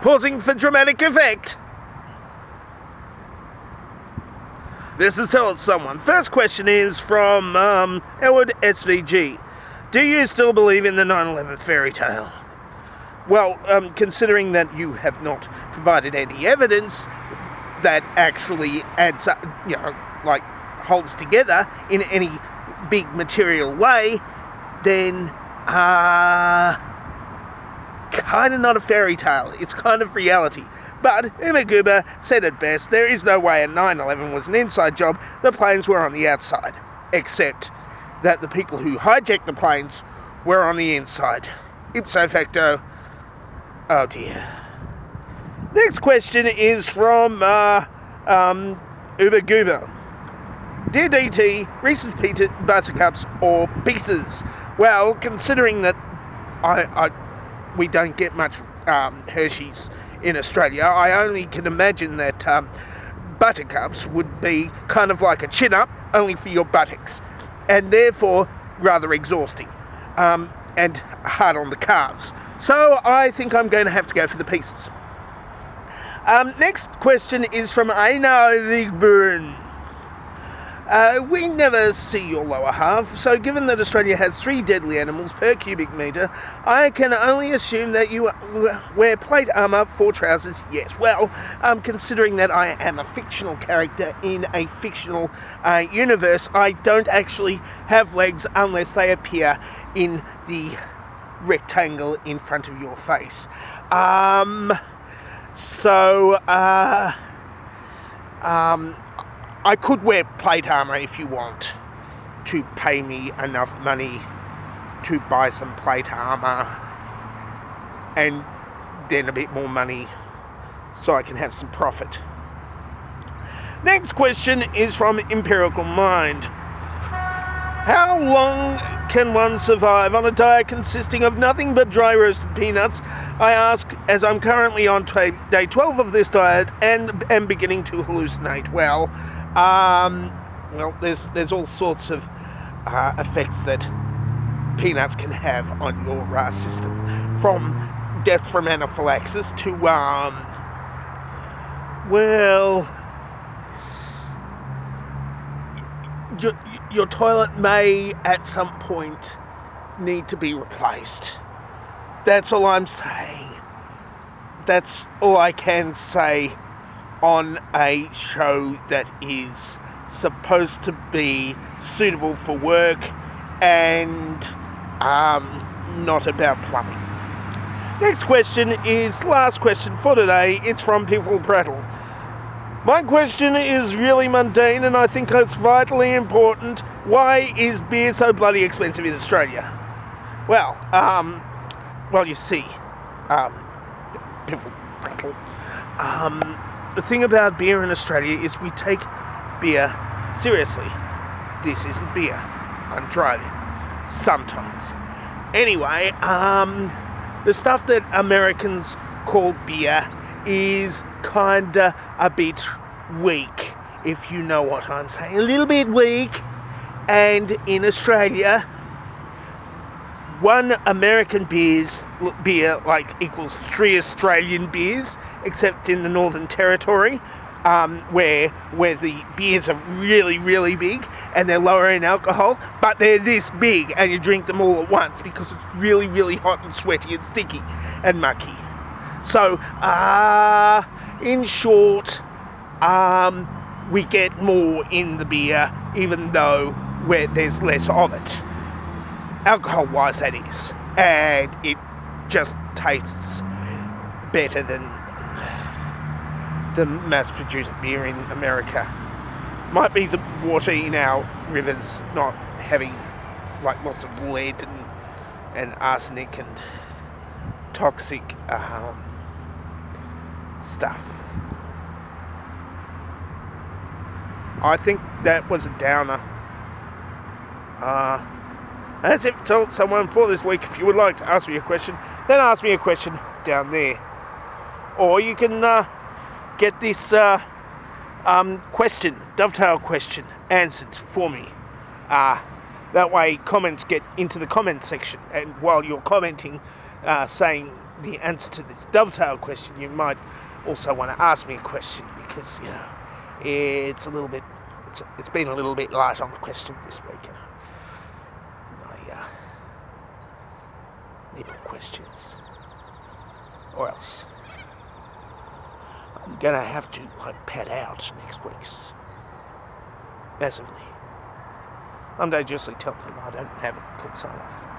Pausing for dramatic effect. This is Tell It Someone. First question is from Edward SVG. Do you still believe in the 9/11 fairy tale? Well, considering that you have not provided any evidence that actually adds up, holds together in any big material way, then kind of not a fairy tale. It's kind of reality. But Uma Goober said it best, there is no way a 9/11 was an inside job, the planes were on the outside. Except that the people who hijacked the planes were on the inside. Ipso facto, oh dear. Next question is from Uber Goober. Dear DT, Reese's Buttercups or Pieces? Well, considering that we don't get much Hershey's in Australia, I only can imagine that Buttercups would be kind of like a chin-up, only for your buttocks, and therefore rather exhausting and hard on the calves. So I think I'm going to have to go for the Pieces. Next question is from Einar Vigburn. We never see your lower half, so given that Australia has 3 deadly animals per cubic metre, I can only assume that you wear plate armour for trousers. Yes, well, considering that I am a fictional character in a fictional universe, I don't actually have legs unless they appear in the rectangle in front of your face. I could wear plate armour if you want to pay me enough money to buy some plate armour and then a bit more money so I can have some profit. Next question is from Empirical Mind. How long can one survive on a diet consisting of nothing but dry roasted peanuts? I ask, as I'm currently on day 12 of this diet and am beginning to hallucinate. Well, there's all sorts of effects that peanuts can have on your system, from death from anaphylaxis to, your toilet may at some point need to be replaced. That's all I'm saying. That's all I can say on a show that is supposed to be suitable for work and not about plumbing. Next question is last question for today. It's from Piffle Prattle. My question is really mundane and I think it's vitally important. Why is beer so bloody expensive in Australia? Well, you see, Piffle Prattle, the thing about beer in Australia is we take beer seriously. This isn't beer. I'm driving. Sometimes. Anyway, the stuff that Americans call beer is kinda a bit weak, if you know what I'm saying. A little bit weak. And in Australia, one American beer equals 3 Australian beers, except in the Northern Territory, where the beers are really, really big and they're lower in alcohol, but they're this big and you drink them all at once because it's really, really hot and sweaty and sticky and mucky. So, in short, we get more in the beer even though there's less of it. Alcohol-wise, that is. And it just tastes better than the mass-produced beer in America. Might be the water in our rivers not having lots of lead and arsenic and toxic stuff. I think that was a downer. That's it for Tell Someone for this week. If you would like to ask me a question, then ask me a question down there. Or you can get this dovetail question, answered for me. That way comments get into the comment section, and while you're commenting, saying the answer to this dovetail question, you might also want to ask me a question, because it's a little bit, it's been a little bit light on the question this week. Need more questions, or else I'm gonna have to pad out next week's massively. I'm dangerously telling them I don't have a cool sign off.